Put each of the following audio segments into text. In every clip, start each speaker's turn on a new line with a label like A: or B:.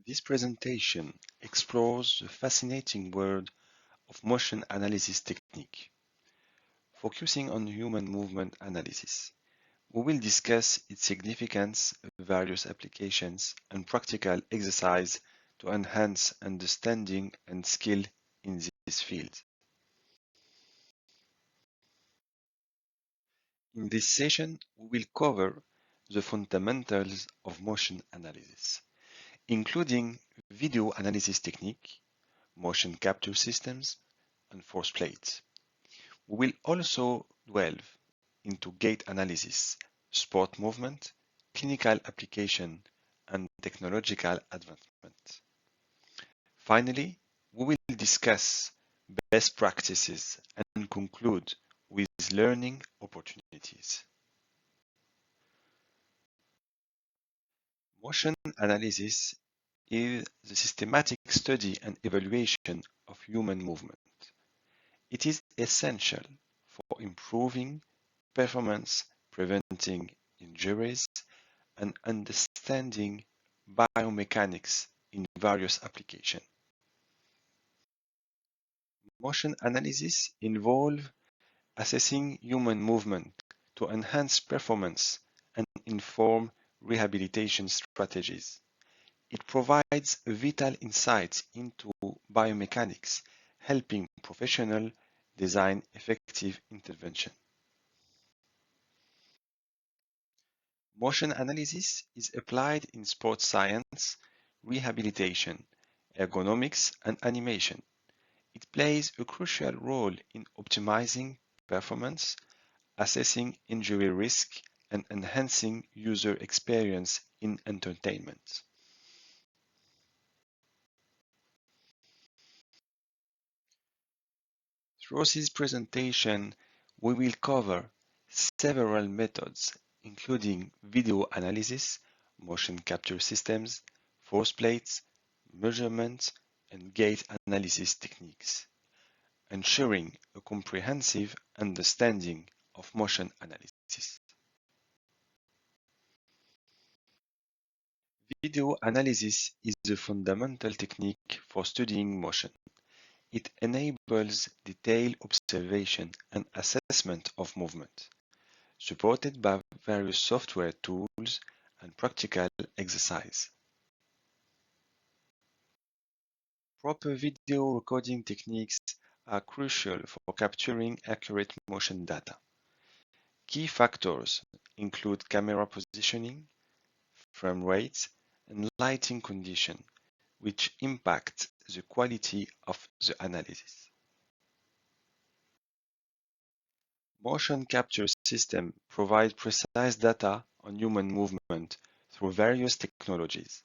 A: This presentation explores the fascinating world of motion analysis technique. Focusing on human movement analysis, we will discuss its significance, various applications, and practical exercise to enhance understanding and skill in this field. In this session, we will cover the fundamentals of motion analysis, including video analysis technique, motion capture systems, and force plates. We will also delve into gait analysis, sport movement, clinical application, and technological advancement. Finally, we will discuss best practices and conclude with learning opportunities. Motion analysis is the systematic study and evaluation of human movement. It is essential for improving performance, preventing injuries, and understanding biomechanics in various applications. Motion analysis involves assessing human movement to enhance performance and inform rehabilitation strategies. It provides vital insights into biomechanics, helping professionals design effective intervention. Motion analysis is applied in sports science, rehabilitation, ergonomics, and animation. It plays a crucial role in optimizing performance, assessing injury risk, and enhancing user experience in entertainment. Through this presentation, we will cover several methods, including video analysis, motion capture systems, force plates, measurement, and gait analysis techniques, ensuring a comprehensive understanding of motion analysis. Video analysis is a fundamental technique for studying motion. It enables detailed observation and assessment of movement, supported by various software tools and practical exercise. Proper video recording techniques are crucial for capturing accurate motion data. Key factors include camera positioning, frame rate, and lighting condition, which impact the quality of the analysis. Motion capture systems provide precise data on human movement through various technologies.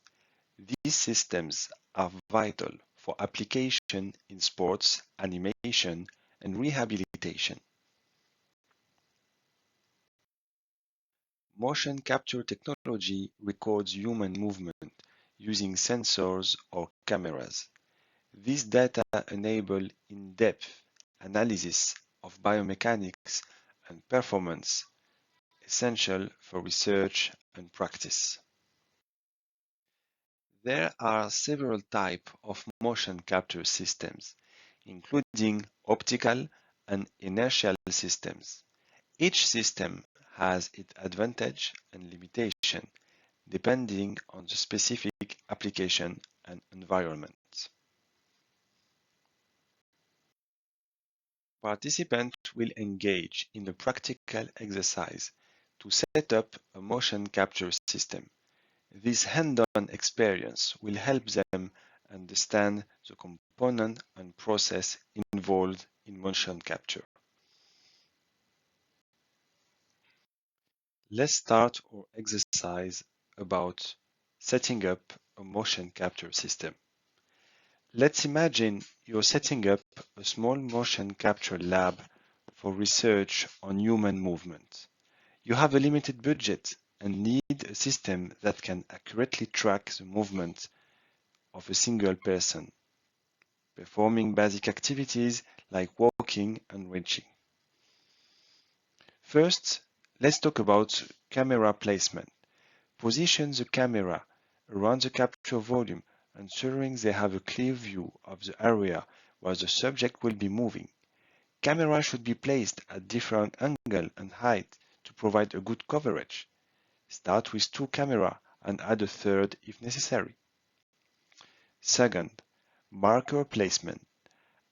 A: These systems are vital for application in sports, animation, and rehabilitation. Motion capture technology records human movement using sensors or cameras. This data enable in-depth analysis of biomechanics and performance, essential for research and practice. There are several types of motion capture systems, including optical and inertial systems. Each system has its advantage and limitation, depending on the specific application and environment. Participants will engage in a practical exercise to set up a motion capture system. This hands-on experience will help them understand the component and process involved in motion capture. Let's start our exercise about setting up a motion capture system. Let's imagine you're setting up a small motion capture lab for research on human movement. You have a limited budget and need a system that can accurately track the movement of a single person, performing basic activities like walking and reaching. First, let's talk about camera placement. Position the camera around the capture volume ensuring they have a clear view of the area where the subject will be moving. Cameras should be placed at different angle and height to provide a good coverage. Start with 2 cameras and add a third if necessary. Second, marker placement.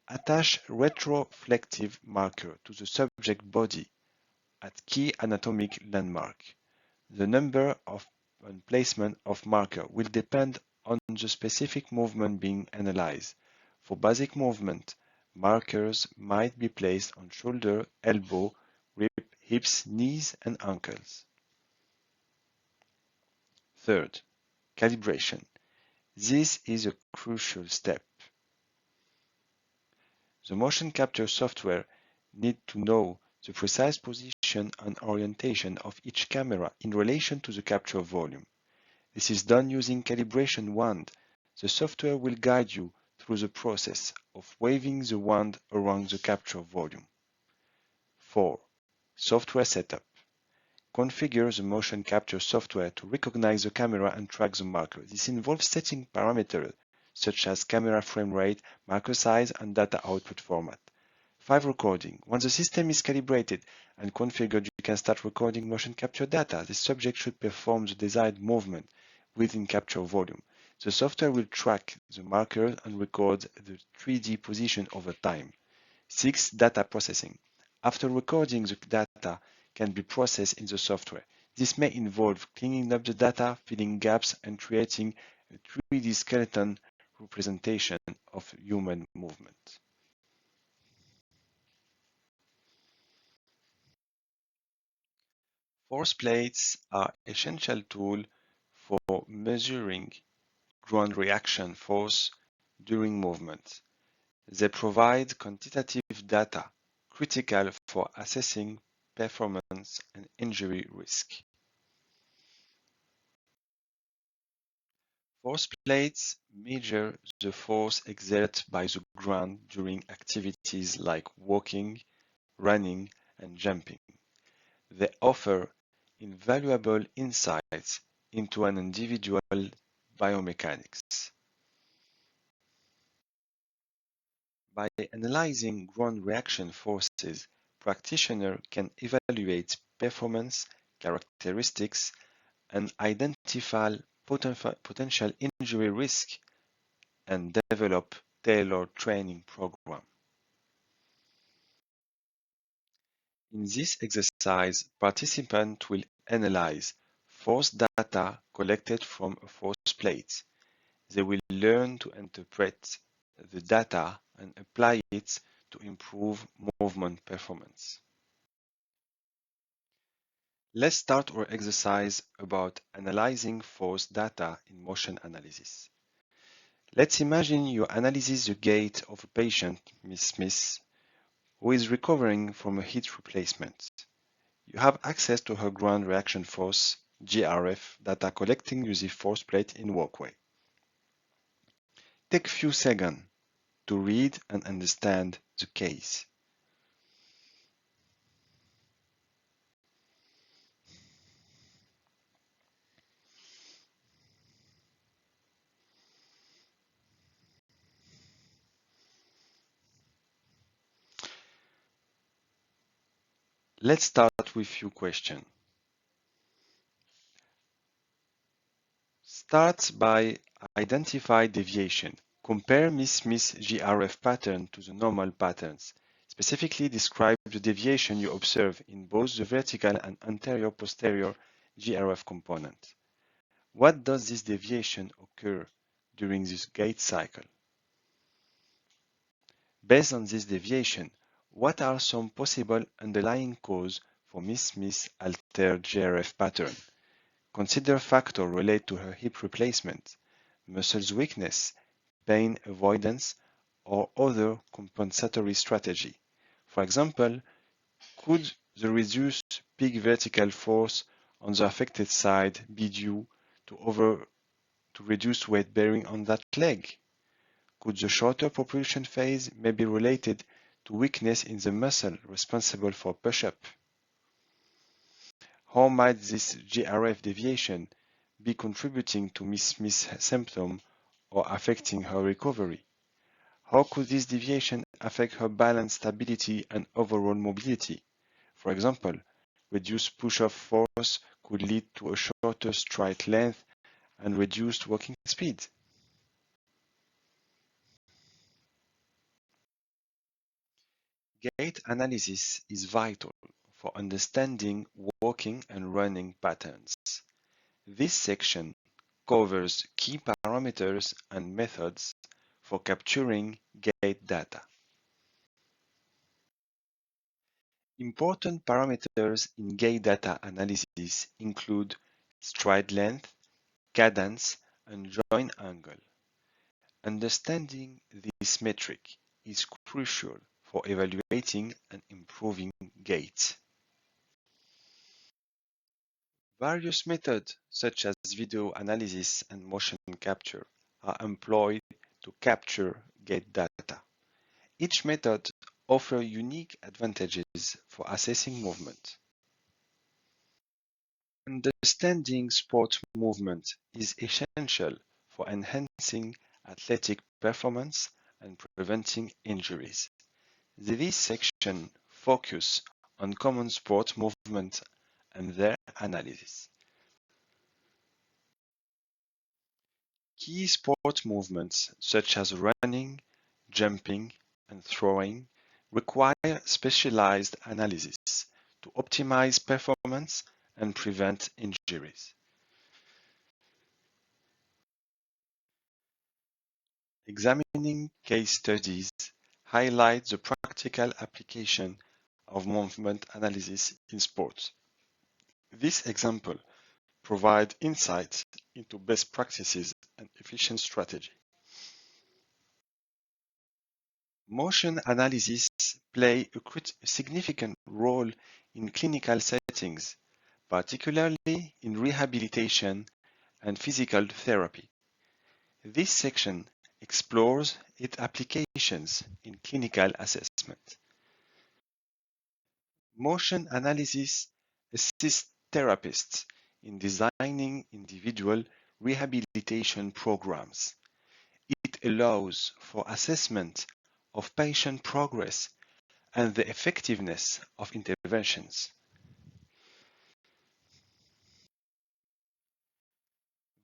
A: Attach retroflective marker to the subject body at key anatomic landmark. The number of and placement of marker will depend on the specific movement being analyzed. For basic movement, markers might be placed on shoulder, elbow, rib, hips, knees, and ankles. Third, calibration. This is a crucial step. The motion capture software needs to know the precise position and orientation of each camera in relation to the capture volume. This is done using calibration wand. The software will guide you through the process of waving the wand around the capture volume. 4. Software setup. Configure the motion capture software to recognize the camera and track the marker. This involves setting parameters such as camera frame rate, marker size, and data output format. 5. Recording. Once the system is calibrated and configured, you can start recording motion capture data. The subject should perform the desired movement within capture volume. The software will track the marker and record the 3D position over time. 6. Data processing. After recording, the data can be processed in the software. This may involve cleaning up the data, filling gaps, and creating a 3D skeleton representation of human movement. Force plates are essential tool for measuring ground reaction force during movement. They provide quantitative data critical for assessing performance and injury risk. Force plates measure the force exerted by the ground during activities like walking, running, and jumping. They offer invaluable insights into an individual biomechanics. By analyzing ground reaction forces, practitioners can evaluate performance characteristics and identify potential injury risk and develop tailored training programs. In this exercise, participants will analyze force data collected from a force plate. They will learn to interpret the data and apply it to improve movement performance. Let's start our exercise about analyzing force data in motion analysis. Let's imagine you analyze the gait of a patient, Miss Smith, who is recovering from a hip replacement. You have access to her ground reaction force, GRF, data collecting using force plate in walkway. Take a few seconds to read and understand the case. Let's start with few questions. Start by identify deviation. Compare Miss Smith's GRF pattern to the normal patterns. Specifically describe the deviation you observe in both the vertical and anterior-posterior GRF component. What does this deviation occur during this gait cycle? Based on this deviation, what are some possible underlying causes for Miss Smith's altered GRF pattern? Consider factors related to her hip replacement, muscles weakness, pain avoidance, or other compensatory strategy. For example, could the reduced peak vertical force on the affected side be due to reduced weight bearing on that leg? Could the shorter propulsion phase may be related to weakness in the muscle responsible for push-up? How might this GRF deviation be contributing to Miss Smith's symptom or affecting her recovery? How could this deviation affect her balance, stability, and overall mobility? For example, reduced push-off force could lead to a shorter stride length and reduced walking speed. Gait analysis is vital for understanding walking and running patterns. This section covers key parameters and methods for capturing gait data. Important parameters in gait data analysis include stride length, cadence, and joint angle. Understanding this metric is crucial for evaluating and improving gait. Various methods such as video analysis and motion capture are employed to capture gait data. Each method offers unique advantages for assessing movement. Understanding sport movement is essential for enhancing athletic performance and preventing injuries. This section focuses on common sport movements and their analysis. Key sport movements such as running, jumping, and throwing require specialized analysis to optimize performance and prevent injuries. Examining case studies highlights the practical application of movement analysis in sports. This example provides insights into best practices and efficient strategy. Motion analysis play a significant role in clinical settings, particularly in rehabilitation and physical therapy. This section explores its applications in clinical assessment. Motion analysis assists therapists in designing individual rehabilitation programs. It allows for assessment of patient progress and the effectiveness of interventions.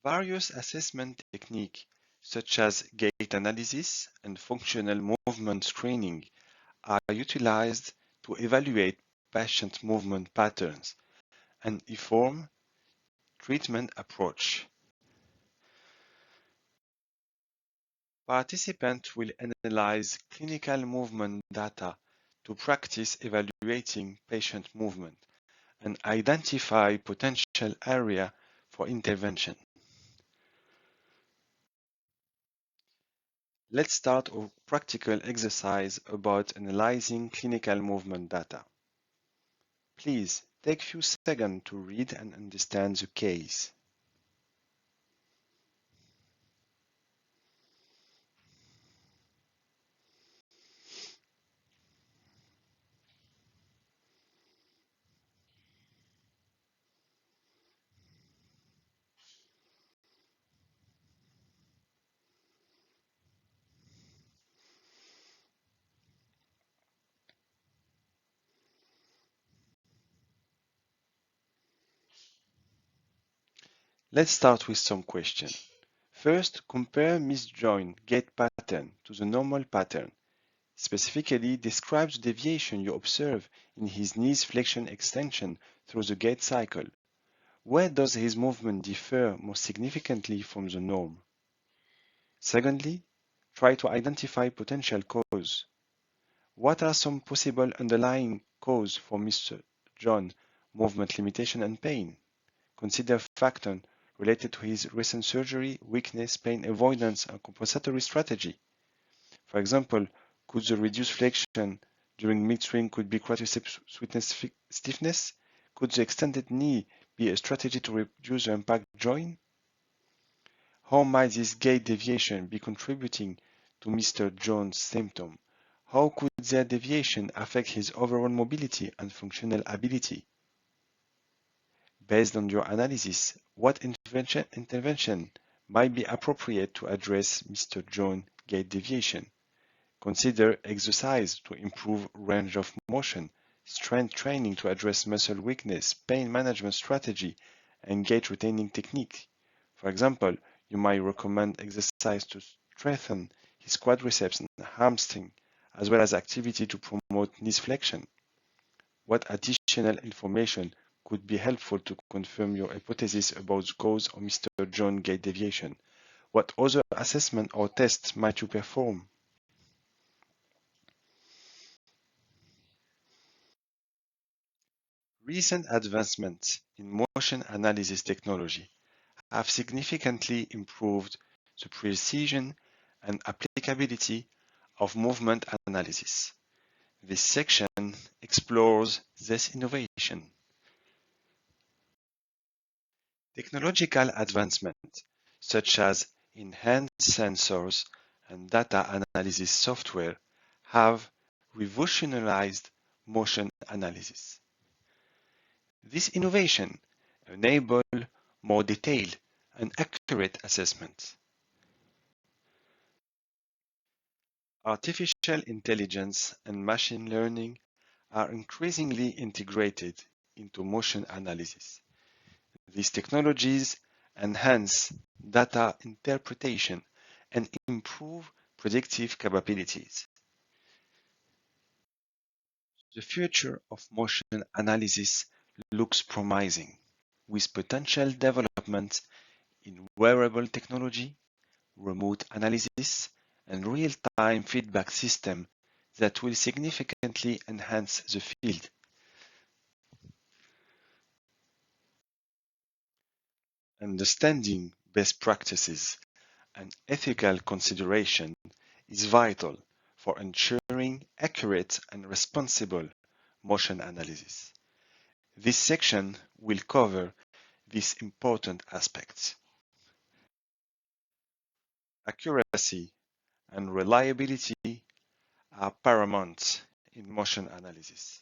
A: Various assessment techniques such as gait analysis and functional movement screening are utilized to evaluate patient movement patterns and inform treatment approach. Participants will analyze clinical movement data to practice evaluating patient movement and identify potential area for intervention. Let's start a practical exercise about analyzing clinical movement data. Please take a few seconds to read and understand the case. Let's start with some questions. First, compare misjoint gait pattern to the normal pattern. Specifically, describe the deviation you observe in his knees flexion extension through the gait cycle. Where does his movement differ most significantly from the norm? Secondly, try to identify potential cause. What are some possible underlying causes for Mr. John movement limitation and pain? Consider factors related to his recent surgery, weakness, pain avoidance, and compensatory strategy. For example, could the reduced flexion during mid-swing could be quadriceps stiffness? Could the extended knee be a strategy to reduce the impact joint? How might this gait deviation be contributing to Mr. Jones' symptom? How could their deviation affect his overall mobility and functional ability? Based on your analysis, what intervention might be appropriate to address Mr. Jones gait deviation. Consider exercise to improve range of motion, strength training to address muscle weakness, pain management strategy, and gait retaining technique. For example, you might recommend exercise to strengthen his quadriceps and hamstring, as well as activity to promote knee flexion. What additional information could be helpful to confirm your hypothesis about the cause of Mr. Jones gait deviation? What other assessment or tests might you perform? Recent advancements in motion analysis technology have significantly improved the precision and applicability of movement analysis. This section explores this innovation. Technological advancements such as enhanced sensors and data analysis software have revolutionized motion analysis. This innovation enables more detailed and accurate assessments. Artificial intelligence and machine learning are increasingly integrated into motion analysis. These technologies enhance data interpretation and improve predictive capabilities. The future of motion analysis looks promising, with potential development in wearable technology, remote analysis, and real-time feedback system that will significantly enhance the field. Understanding best practices and ethical consideration is vital for ensuring accurate and responsible motion analysis. This section will cover these important aspects. Accuracy and reliability are paramount in motion analysis.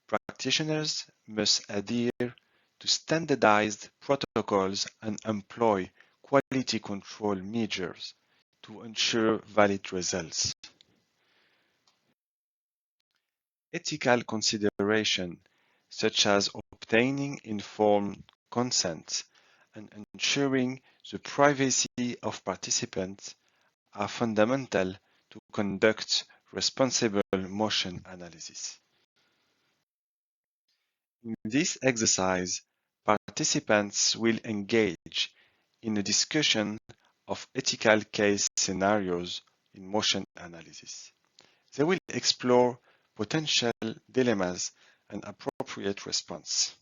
A: Practitioners must adhere to standardized protocols and employ quality control measures to ensure valid results. Ethical considerations such as obtaining informed consent and ensuring the privacy of participants are fundamental to conduct responsible motion analysis. In this exercise, participants will engage in a discussion of ethical case scenarios in motion analysis. They will explore potential dilemmas and appropriate response.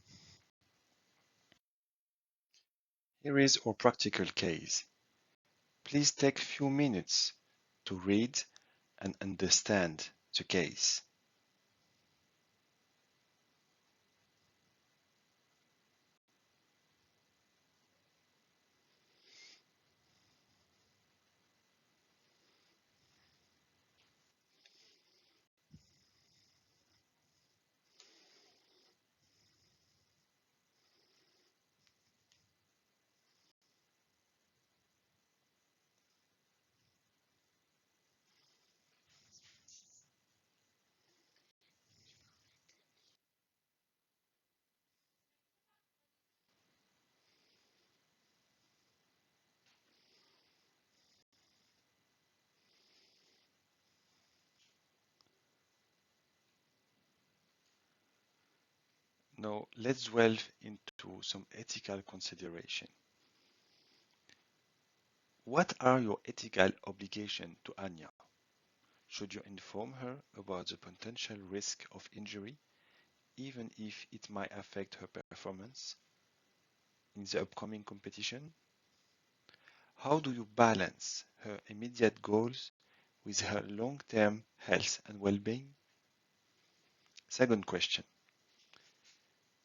A: Here is our practical case. Please take a few minutes to read and understand the case. Now, let's delve into some ethical consideration. What are your ethical obligations to Anya? Should you inform her about the potential risk of injury, even if it might affect her performance in the upcoming competition? How do you balance her immediate goals with her long-term health and well-being? Second question,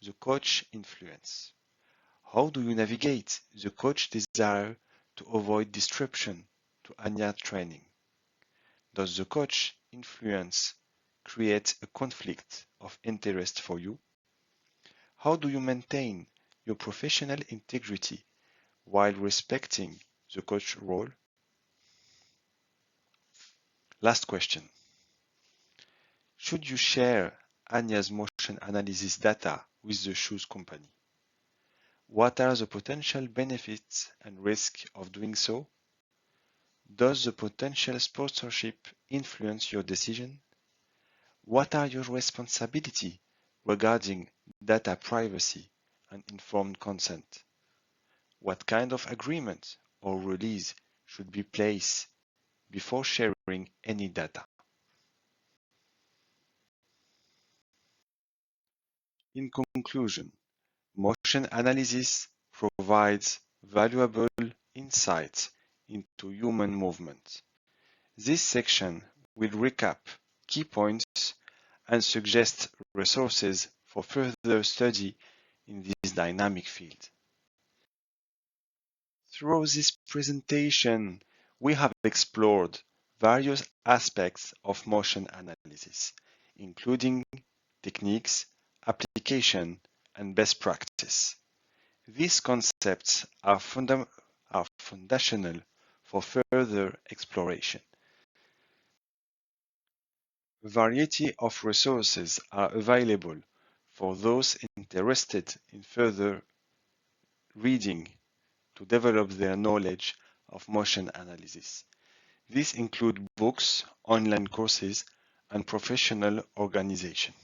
A: the coach influence. How do you navigate the coach desire to avoid disruption to Anya training? Does the coach influence create a conflict of interest for you? How do you maintain your professional integrity while respecting the coach role? Last question. Should you share Anya's motion analysis data with the shoes company? What are the potential benefits and risks of doing so? Does the potential sponsorship influence your decision? What are your responsibilities regarding data privacy and informed consent? What kind of agreement or release should be placed before sharing any data? In conclusion, motion analysis provides valuable insights into human movement. This section will recap key points and suggest resources for further study in this dynamic field. Through this presentation, we have explored various aspects of motion analysis, including techniques, application, and best practice. These concepts are foundational for further exploration. A variety of resources are available for those interested in further reading to develop their knowledge of motion analysis. These include books, online courses, and professional organization.